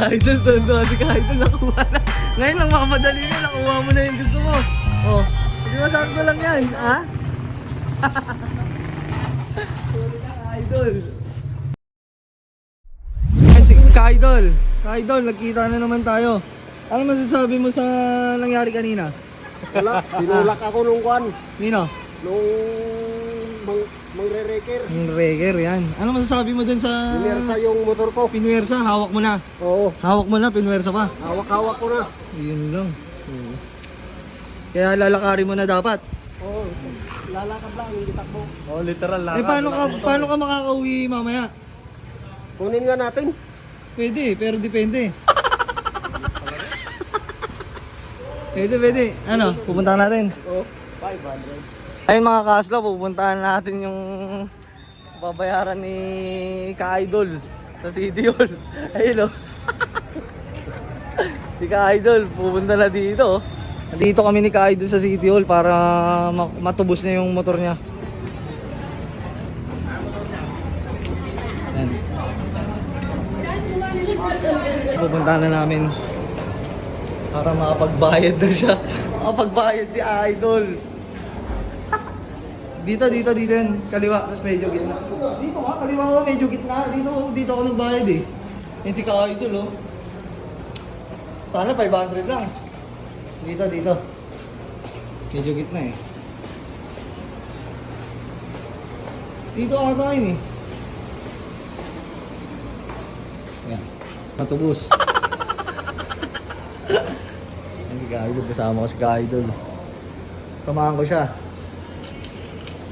ka-idol, tondo si ka-idol, nakuha na. Ngayon lang makamadali na, nakuha mo na yung gusto mo. Oh, hindi ba sakto lang yan, ha? Sorry na ka-idol. Sige ka-idol, ka-idol, nagkita na naman tayo. Ano masasabi mo sa nangyari kanina? Wala, tinulak ako nung kwan. Nino? Nung mangre-reker. Yung reger, yan. Ano masasabi mo dun sa... Pinersa yung motor ko. Pinwersa, hawak mo na. Oo, Hawak mo na, pinwersa pa. hawak-hawak ko na. Yun lang. Kaya lalakarin mo na dapat. Oo, lalakad lang, hindi takbo. Oh, literal lang. Eh paano ka makakauwi mamaya? Kunin nga natin. Pwede, pero depende. Pwede. Ano, pupuntahan natin. Oo, 500. Ayun mga kaslo, pupuntahan natin yung babayaran ni Ka-Idol sa City Hall. Ayun o. Si Ka-Idol, pupunta na dito. Dito kami ni Ka-Idol sa City Hall para matubos niya yung motor niya. Yan. Pupuntahan na namin para makapagbayad na siya. Makapagbayad si Idol. Dito yan. Kaliwa, tapos medyo gitna. Dito nga, kaliwa ko, medyo gitna. Dito ako nagbayad eh. Yan si Ka-Idol oh. Sana 500 lang. Dito. Medyo gitna eh. Dito ata yun eh. Yan. Matubos. Yan si Ka-Idol. Kasama ko si Ka-Idol. Samahan ko siya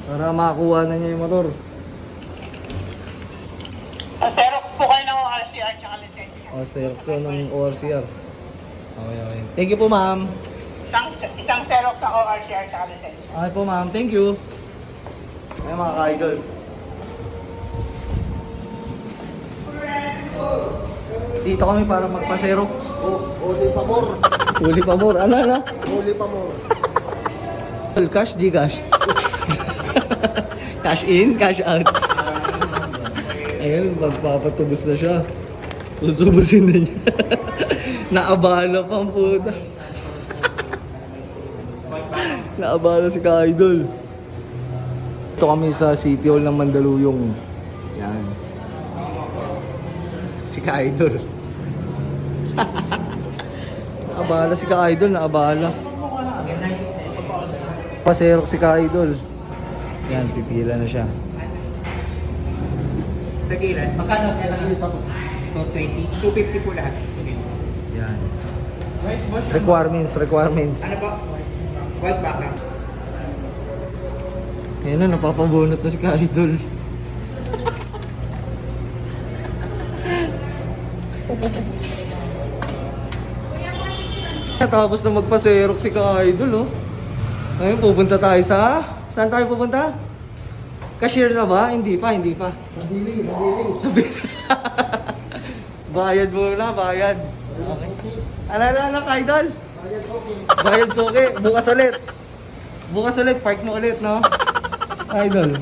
para makakuha na niya yung motor. Xerox po kayo ng RCR tsaka lisensya. O, Xerox ng ORCR. Okay. Thank you po, ma'am. Isang Xerox sa ORCR tsaka lisensya. Okay po, ma'am. Thank you. Ay, mga ka-idol. Dito kami para magpa-Xerox. Huli pa more. Huli pa more. Ano? Huli pa more. Cash, Gcash. Cash in, cash out. Ayun, magpapatubos na siya. Susubusin na niya. Naabala pa ang puta. Naabala si Ka-Idol. Ito kami sa City Hall ng Mandaluyong. Yan. Si Ka-Idol. Naabala si Ka-Idol, naabala. Pasero si Ka-Idol. Yan, pipila na siya. Tagilan, magkano siya lang? 220? 250 po lahat. Yan. Requirements. Ano ba? White back lang. Ayan na, napapabunot na si Ka-Idol. Tapos na magpa-Xerox si Ka-Idol, oh. Ngayon, pupunta tayo sa... Saan tayo pupunta? Cashier na ba? Hindi pa. Sabiling. Sabi bayad muna, bayad. Okay. Ano, Ka-Idol? Ayan, okay. Bayad suki. Bukas ulit, park mo ulit, no? Idol,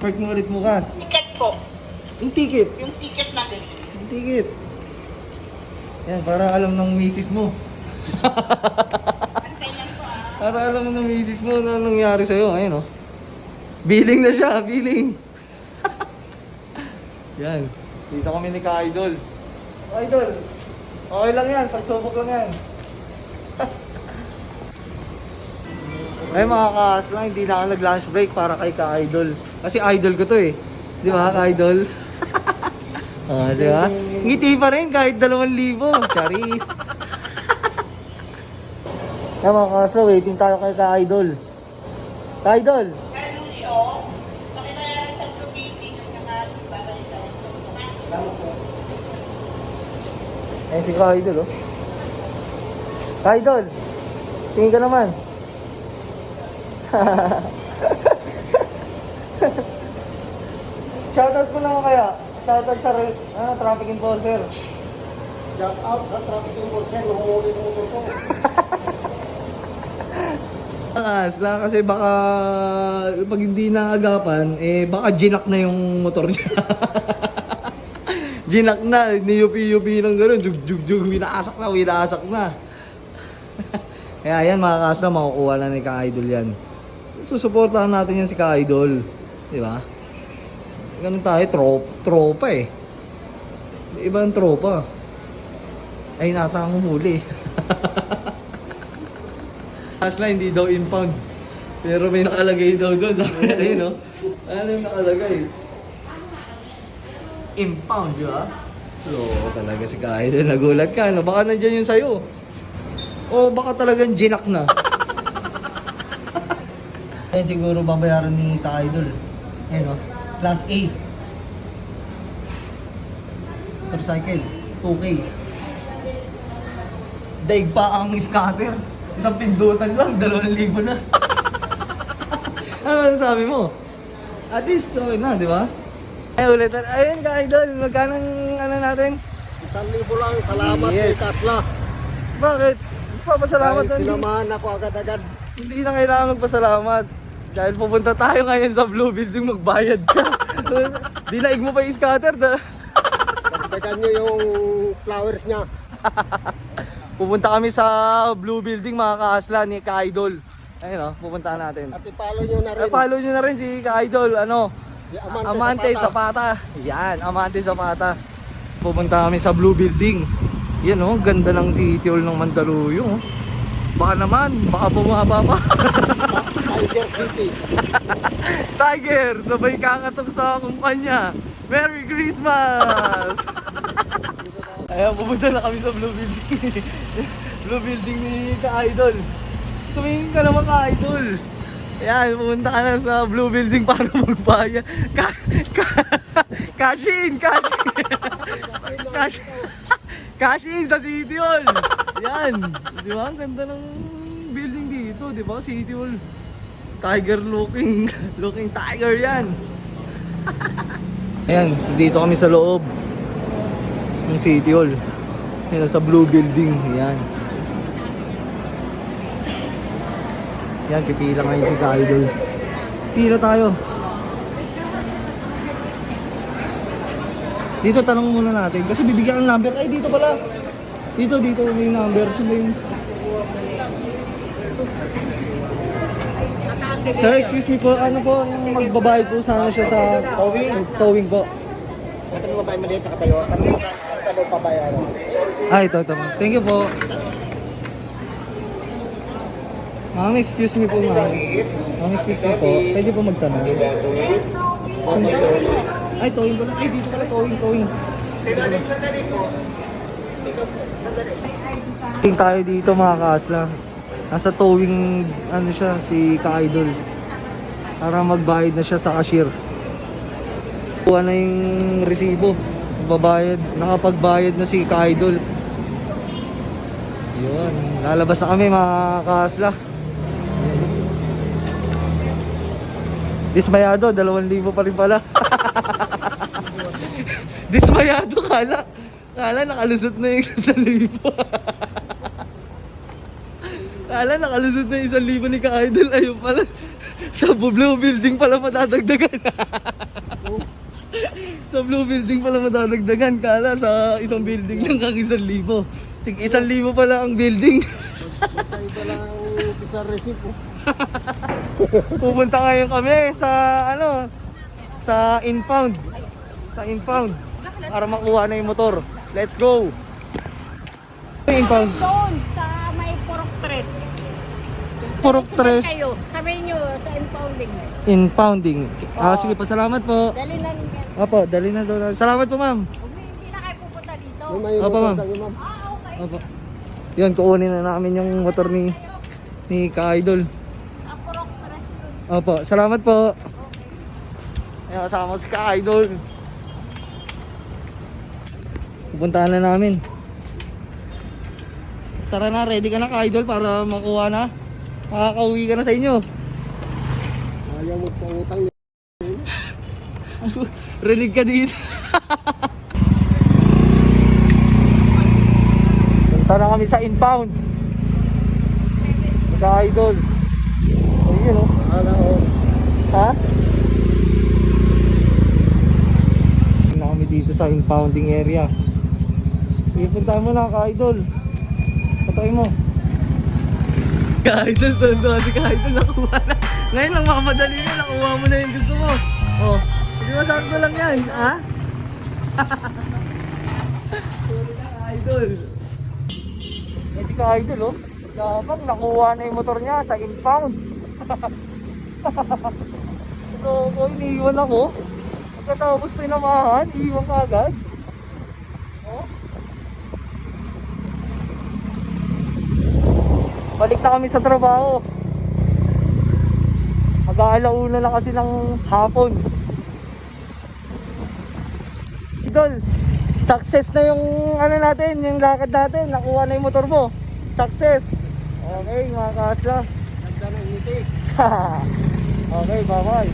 park mo ulit bukas. Ticket po. Yung ticket. Yung ticket natin. Yung ticket. Yan, para alam ng misis mo. Antay lang po ah. Para alam ng misis mo na nangyari sa'yo. Ayun, oh. Billing na siya, billing. Yan. Dito kami ni Ka-Idol. Idol, okay lang yan. Pagsubok lang yan. Ay mga ka-aslang, hindi na ako nag-lunch break para kay Ka-Idol. Kasi idol ko to eh. Di ba, Ka-Idol? Di ba? Ngiti pa rin kahit 2,000. Charis. Ay mga ka-aslang, waiting tayo kay Ka-Idol. Ka-Idol! Ano siya? Pakinayaran sa 250 at saka babalik sa Ayun si Ka-Idol, oh. Ka-Idol! Tingin ka naman. Shoutout ko naman kaya. Shoutout sa traffic enforcer. Shout out sa traffic enforcer. Nahuli ng motor ko. Asla kasi baka pag hindi naagapan, baka ginak na yung motor niya. Ginak na, niyupi-yupi ng gano'n, jug-jug-jug, winasak na. Kaya yan mga kasla, makukuha na ni Ka-Idol yan. Susuportahan natin yan si Ka-Idol. Di ba? Ganun tayo, tropa eh. Ibang tropa. Ay, natang huli. Kasla, hindi daw impound. Pero may nakalagay daw doon. Sabi, ayun no? Ano yung nakalagay? Impound, di ba? So, talaga si Ka-Idol. Nagulat ka, no? Baka nandyan yung sayo. O baka talagang ginak na. Ayun siguro babayaran ni Ka-Idol. Ayun o, Class A. Motorcycle, 2K. Daig pa ang scatter. Isang pindutan lang, 2,000 na. Ano masasabi mo? At least, okay na, di ba? Ay, ulitan. Ayun Ka-Idol, magkano ano natin? 1,000 lang. Salamat Yes. kay Kasla. Bakit? Papasalamat Dahil sinamahan ako agad-agad. Hindi na kailangan magpasalamat. Dahil pupunta tayo ngayon sa Blue Building, magbayad ka. Dinaig mo pa yung scatter. Dagdagan nyo yung flowers niya. Pupunta kami sa Blue Building mga kaasla ni Ka-Idol. Ayun o, pupuntahan natin. At i-follow nyo na rin. Follow nyo na rin si Ka-Idol. Ano? Si Amante Zapata. Yan, Amante Zapata. Pupunta kami sa Blue Building. Yan o, ganda ng City Hall ng Mandaluyong. Baka naman, baka bumaba pa. Tiger City. Tiger, sabay kakatok sa kumpanya. Merry Christmas! Ayan, pupunta na kami sa Blue Building. Blue Building ni Ka-Idol. Tumingin ka naman Ka-Idol. Ayan, pupunta ka na sa Blue Building para magbayad. Cash in! Cash in sa City Hall! Yan! Di ba? Ang ganda ng building dito, di ba? City Hall. Tiger looking tiger yan. Ayan, dito kami sa loob ng City Hall. Yan, sa Blue Building. Yan. Yan, pipila ngayon si Ka-Idol. Pila tayo. Dito tanong muna natin kasi bibigyan ng number. Ay dito pala. Dito may number. Sino yung... Sir, excuse me po. Ano po yung magbabayad po sana siya sa towing po? Kung ano ba yung maliit na katayo, ano mo sa loob pabayaran? Ah, ito. Thank you po. Ma'am, excuse me po ma'am. Ma'am, excuse me po. Pwede po magtanong. Ay, towing pala. Ay, dito pala towing. Tingin tayo dito mga kaasla. Nasa towing, ano siya, si Ka-Idol. Para magbayad na siya sa cashier. Kuha na yung resibo. Nakapagbayad na si Ka-Idol. Yun, lalabas na kami mga kaasla. Dismayado, 2,000 pa rin pala. Dismayado, kala nakalusot na yung 1,000. Kala nakalusot na yung 1,000 ni Ka-Idol. Ayun pala, sa Blue Building pala madadagdagan. Sa Blue Building pala madadagdagan. Kala sa isang building lang kang 1,000. 1,000 pala ang building. Basta ito lang ang pisar resibo. Pupunta ngayon kami sa sa impound para makuha na yung motor. Let's go. Impound. Doon, sa may Purok 3. Purok 3. Kayo, sabihin nyo sa impounding. Impounding. Sige po, salamat po. Dali na ninyo. Opo, dali na doon. Salamat po ma'am. Hindi na kayo pupunta dito. Yung may Opo, ma'am. motor tayo, ma'am. Okay. Opo. Yan, kukunin na namin yung motor ni Ka-Idol. Purok 3 yun. Opo, salamat po. Ayan, kasama ko si Ka-Idol. Pupuntahan na namin. Tara na, ready ka na Ka-Idol para makuha na. Makakauwi ka na sa inyo. Ayaw mo pangutang niya. Rinig ka dito. Punta na kami sa impound. Ka-Idol. Ayun o. Ala, Ha? Na kami dito sa impounding area. Ipuntahan mo na, ka-idol. Patuloy mo. Ka-idol, doon si ka-idol, nakuha na. Ngayon lang makamadali na, nakuha mo na yung gusto mo. Oh, hindi mo sakto lang yan, ha? Sorry na, ka-idol. Yan si ka-idol, oh. Labang, nakuha na yung motor niya sa impound. So, iniiwan ako. Pagkatapos sinamahan, iiwan ka agad. Oh. Balik na kami sa trabaho. Mag-aalauna na kasi ng hapon. Idol, success na yung ano natin, yung lakad natin. Nakuha na yung motor mo. Success. Okay, mga kasla. Ganda ng ngiti. Okay, bye-bye.